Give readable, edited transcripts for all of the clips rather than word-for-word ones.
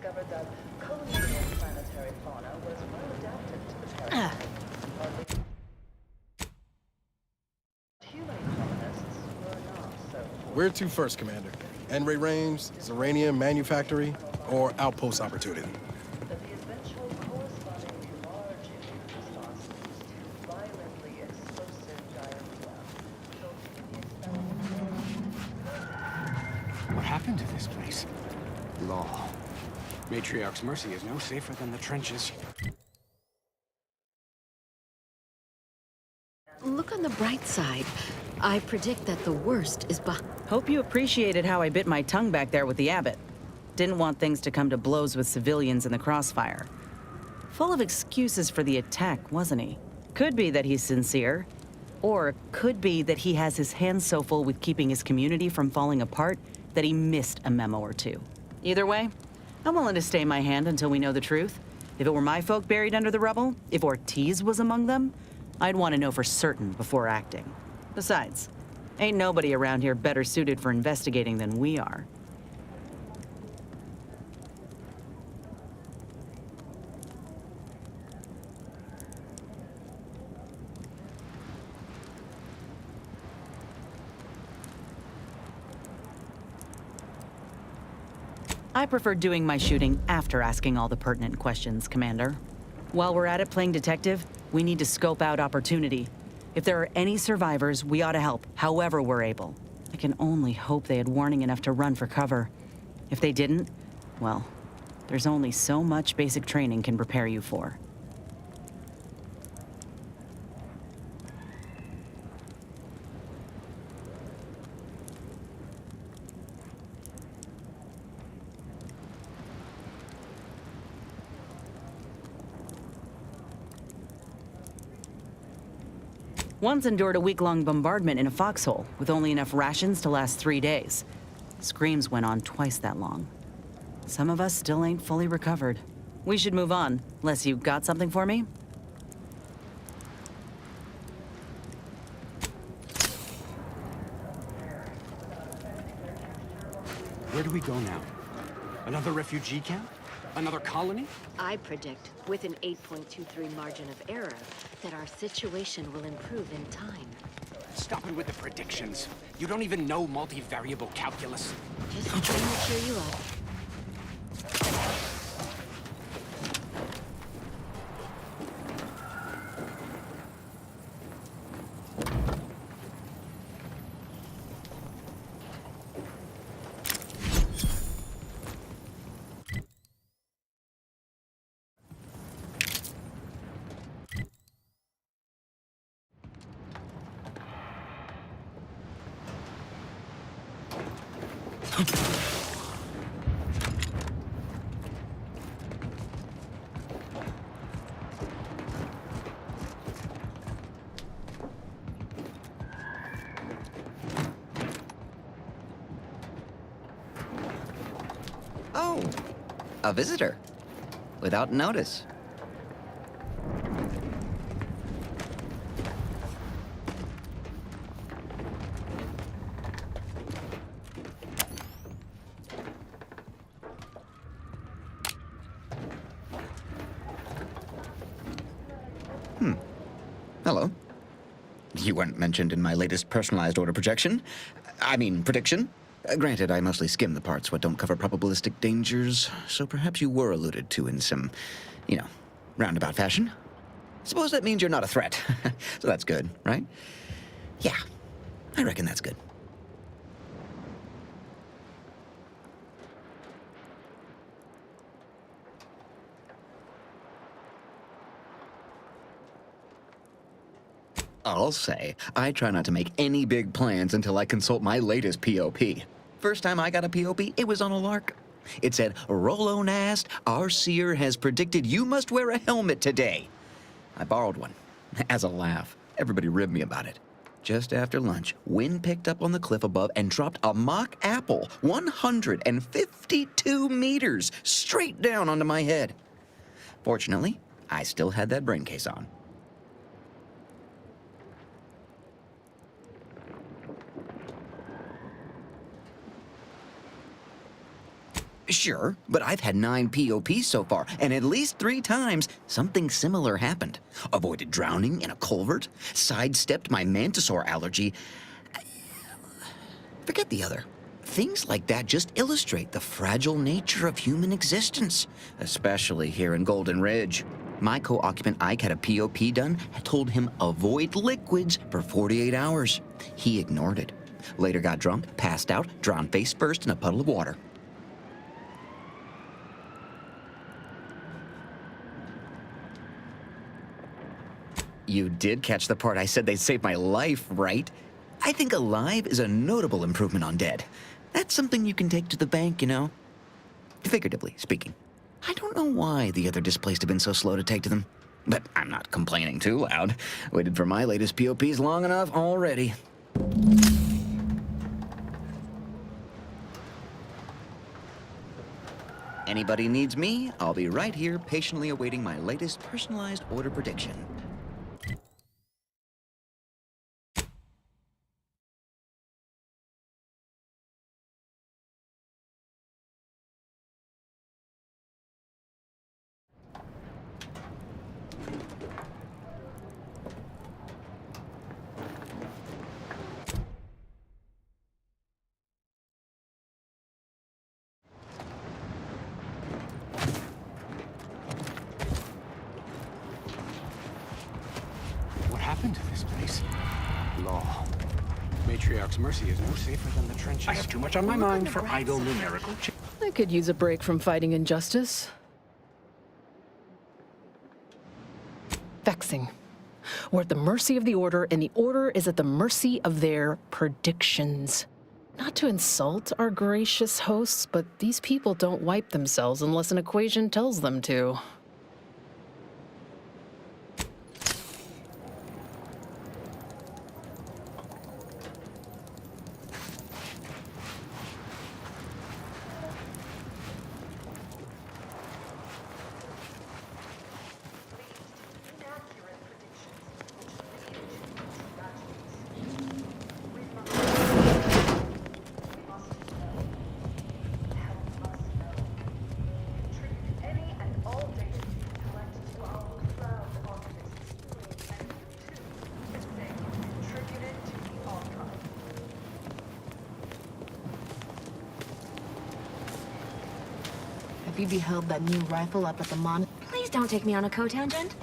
discovered that colonial planetary fauna was well adapted to the parasite. Human colonists were not so Where to first, Commander? N-ray range, Zeranium manufactory, or outpost opportunity? that the eventual correspondingly large immune responses to violently explosive diarrhea resulting in the expelsion. What happened to this place? Law. Matriarch's Mercy is no safer than the trenches. Look on the bright side. I predict that the worst is behind. Hope you appreciated how I bit my tongue back there with the abbot. Didn't want things to come to blows with civilians in the crossfire. Full of excuses for the attack, wasn't he? Could be that he's sincere. Or could be that he has his hands so full with keeping his community from falling apart that he missed a memo or two. Either way, I'm willing to stay my hand until we know the truth. If it were my folk buried under the rubble, if Ortiz was among them, I'd want to know for certain before acting. Besides, ain't nobody around here better suited for investigating than we are. I prefer doing my shooting after asking all the pertinent questions, Commander. While we're at it playing detective, we need to scope out opportunity. If there are any survivors, we ought to help, however we're able. I can only hope they had warning enough to run for cover. If they didn't, well, there's only so much basic training can prepare you for. Once endured a week-long bombardment in a foxhole with only enough rations to last 3 days. Screams went on twice that long. Some of us still ain't fully recovered. We should move on, unless you got something for me? Where do we go now? Another refugee camp? Another colony? I predict, with an 8.23 margin of error, that our situation will improve in time. Stop it with the predictions. You don't even know multivariable calculus. Just trying to cheer you up. Oh, a visitor. Without notice. Hello. You weren't mentioned in my latest personalized order projection. I mean, prediction. Granted, I mostly skim the parts what don't cover probabilistic dangers, so perhaps you were alluded to in some, roundabout fashion. Suppose that means you're not a threat. So that's good, right? Yeah, I reckon that's good. I'll say, I try not to make any big plans until I consult my latest POP. First time I got a POP, it was on a lark. It said, Rolo Nast, our seer has predicted you must wear a helmet today. I borrowed one, as a laugh. Everybody ribbed me about it. Just after lunch, wind picked up on the cliff above and dropped a mock apple 152 meters straight down onto my head. Fortunately, I still had that brain case on. Sure, but I've had 9 POPs so far, and at least 3 times something similar happened. Avoided drowning in a culvert, sidestepped my mantisaur allergy. Forget the other. Things like that just illustrate the fragile nature of human existence, especially here in Golden Ridge. My co-occupant Ike had a POP done and told him avoid liquids for 48 hours. He ignored it. Later got drunk, passed out, drowned face first in a puddle of water. You did catch the part I said they saved my life, right? I think alive is a notable improvement on dead. That's something you can take to the bank, you know? Figuratively speaking. I don't know why the other displaced have been so slow to take to them. But I'm not complaining too loud. Waited for my latest POPs long enough already. Anybody needs me, I'll be right here patiently awaiting my latest personalized order prediction. What happened to this place? Law. Matriarch's Mercy is no safer than the trenches. I have too much on my mind for idle numerical I could use a break from fighting injustice. Vexing. We're at the mercy of the Order, and the Order is at the mercy of their predictions. Not to insult our gracious hosts, but these people don't wipe themselves unless an equation tells them to. Have you beheld that new rifle up at the mon? Please don't take me on a co-tangent.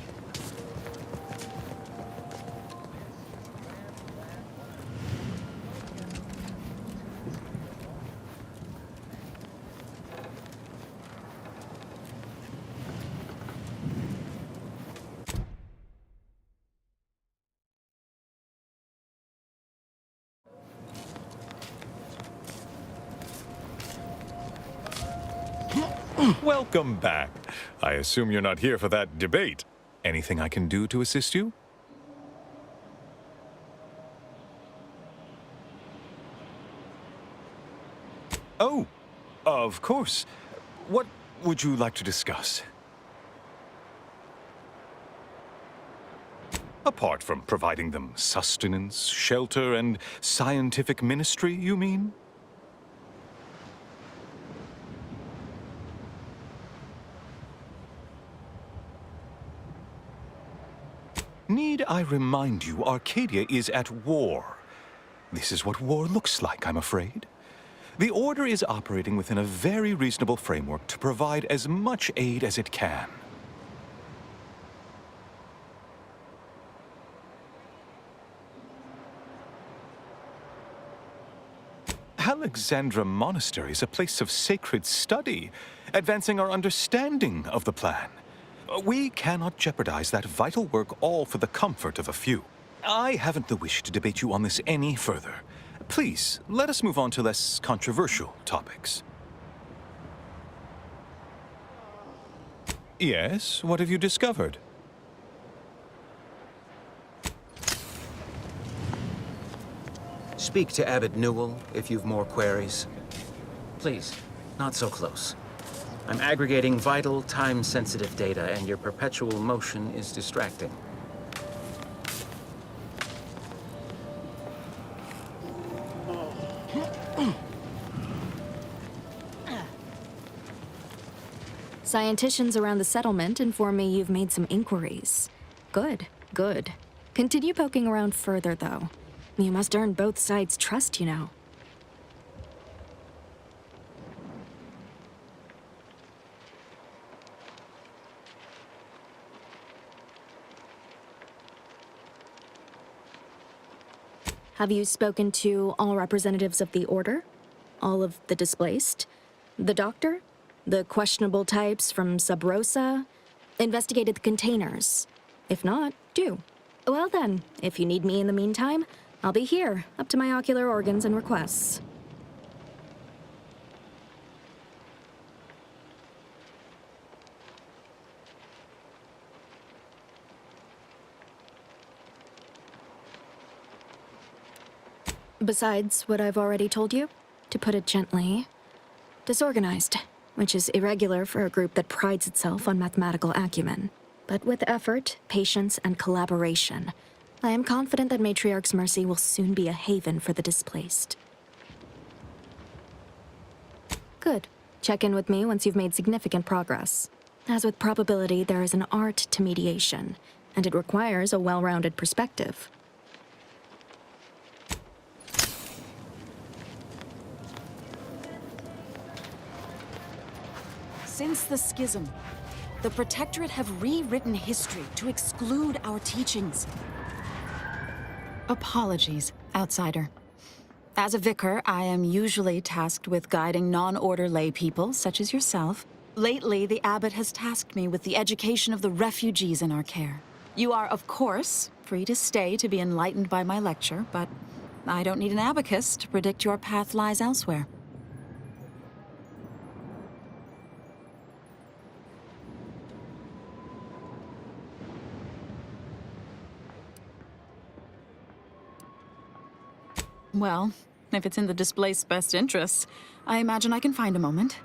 Welcome back. I assume you're not here for that debate. Anything I can do to assist you? Oh, of course. What would you like to discuss? Apart from providing them sustenance, shelter, and scientific ministry, you mean? Need I remind you, Arcadia is at war. This is what war looks like, I'm afraid. The Order is operating within a very reasonable framework to provide as much aid as it can. Alexandra Monastery is a place of sacred study, advancing our understanding of the plan. We cannot jeopardize that vital work all for the comfort of a few. I haven't the wish to debate you on this any further. Please, let us move on to less controversial topics. Yes, what have you discovered? Speak to Abbot Newell if you've more queries. Please, not so close. I'm aggregating vital, time-sensitive data, and your perpetual motion is distracting. Scienticians around the settlement inform me you've made some inquiries. Good, good. Continue poking around further, though. You must earn both sides' trust, you know. Have you spoken to all representatives of the Order? All of the displaced? The Doctor? The questionable types from Sub Rosa? Investigated the containers? If not, do. Well then, if you need me in the meantime, I'll be here, up to my ocular organs and requests. Besides what I've already told you, to put it gently, disorganized, which is irregular for a group that prides itself on mathematical acumen. But with effort, patience, and collaboration, I am confident that Matriarch's Mercy will soon be a haven for the displaced. Good. Check in with me once you've made significant progress. As with probability, there is an art to mediation, and it requires a well-rounded perspective. Since the schism, the Protectorate have rewritten history to exclude our teachings. Apologies, outsider. As a vicar, I am usually tasked with guiding non-order lay people, such as yourself. Lately, the abbot has tasked me with the education of the refugees in our care. You are, of course, free to stay to be enlightened by my lecture, but I don't need an abacus to predict your path lies elsewhere. Well, if it's in the displaced's best interests, I imagine I can find a moment.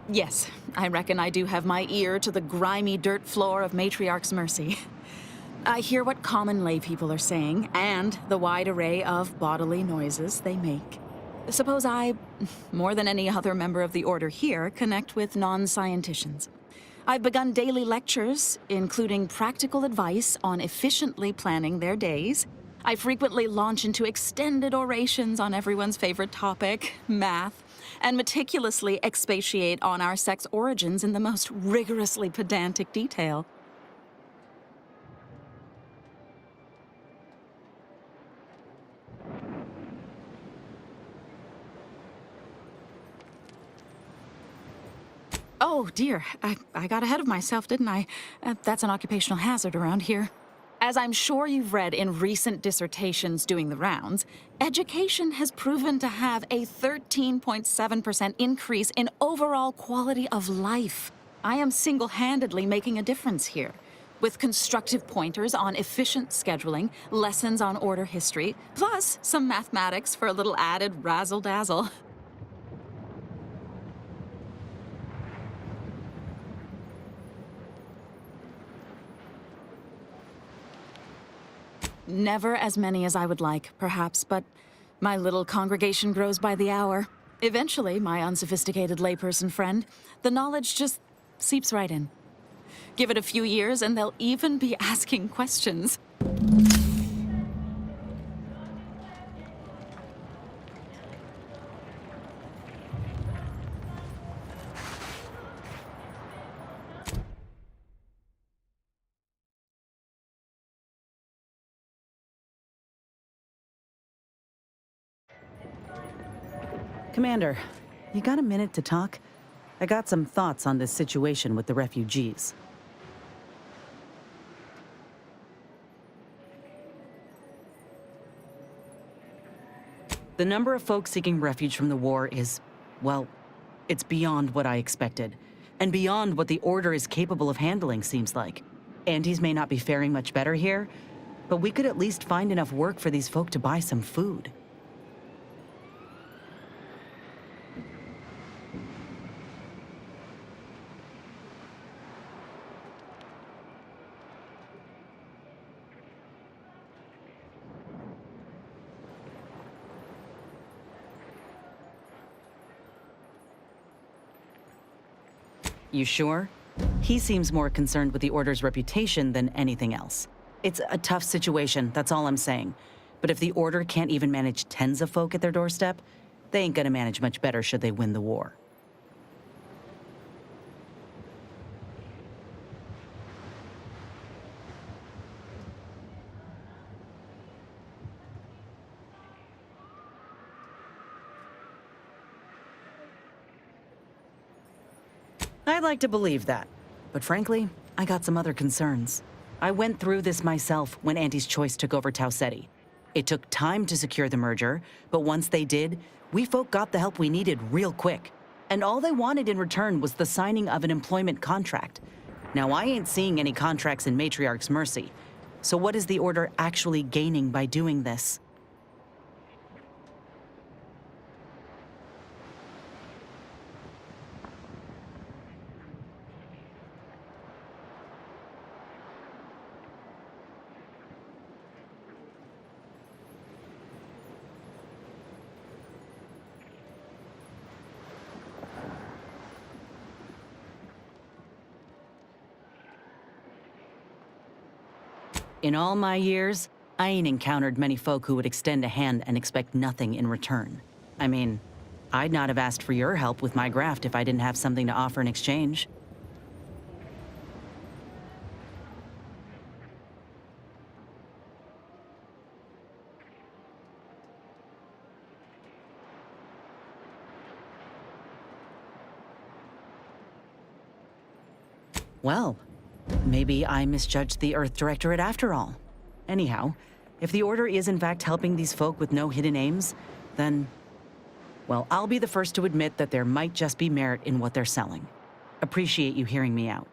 Yes, I reckon I do have my ear to the grimy dirt floor of Matriarch's Mercy. I hear what common lay people are saying, and the wide array of bodily noises they make. Suppose I, more than any other member of the Order here, connect with non-scienticians. I've begun daily lectures, including practical advice on efficiently planning their days. I frequently launch into extended orations on everyone's favorite topic, math, and meticulously expatiate on our sex origins in the most rigorously pedantic detail. Oh, dear. I got ahead of myself, didn't I? That's an occupational hazard around here. As I'm sure you've read in recent dissertations doing the rounds, education has proven to have a 13.7% increase in overall quality of life. I am single-handedly making a difference here, with constructive pointers on efficient scheduling, lessons on order history, plus some mathematics for a little added razzle-dazzle. Never as many as I would like, perhaps, but my little congregation grows by the hour. Eventually, my unsophisticated layperson friend, the knowledge just seeps right in. Give it a few years and they'll even be asking questions. Commander, you got a minute to talk? I got some thoughts on this situation with the refugees. The number of folks seeking refuge from the war is, well, it's beyond what I expected. And beyond what the Order is capable of handling, seems like. Andes may not be faring much better here, but we could at least find enough work for these folk to buy some food. You sure? He seems more concerned with the Order's reputation than anything else. It's a tough situation, that's all I'm saying. But if the Order can't even manage tens of folk at their doorstep, they ain't gonna manage much better should they win the war. I'd like to believe that. But frankly, I got some other concerns. I went through this myself when Auntie's Choice took over Tau Ceti. It took time to secure the merger, but once they did, we folk got the help we needed real quick. And all they wanted in return was the signing of an employment contract. Now, I ain't seeing any contracts in Matriarch's Mercy. So what is the Order actually gaining by doing this? In all my years, I ain't encountered many folk who would extend a hand and expect nothing in return. I mean, I'd not have asked for your help with my graft if I didn't have something to offer in exchange. Well, maybe I misjudged the Earth Directorate after all. Anyhow, if the Order is in fact helping these folk with no hidden aims, then... well, I'll be the first to admit that there might just be merit in what they're selling. Appreciate you hearing me out.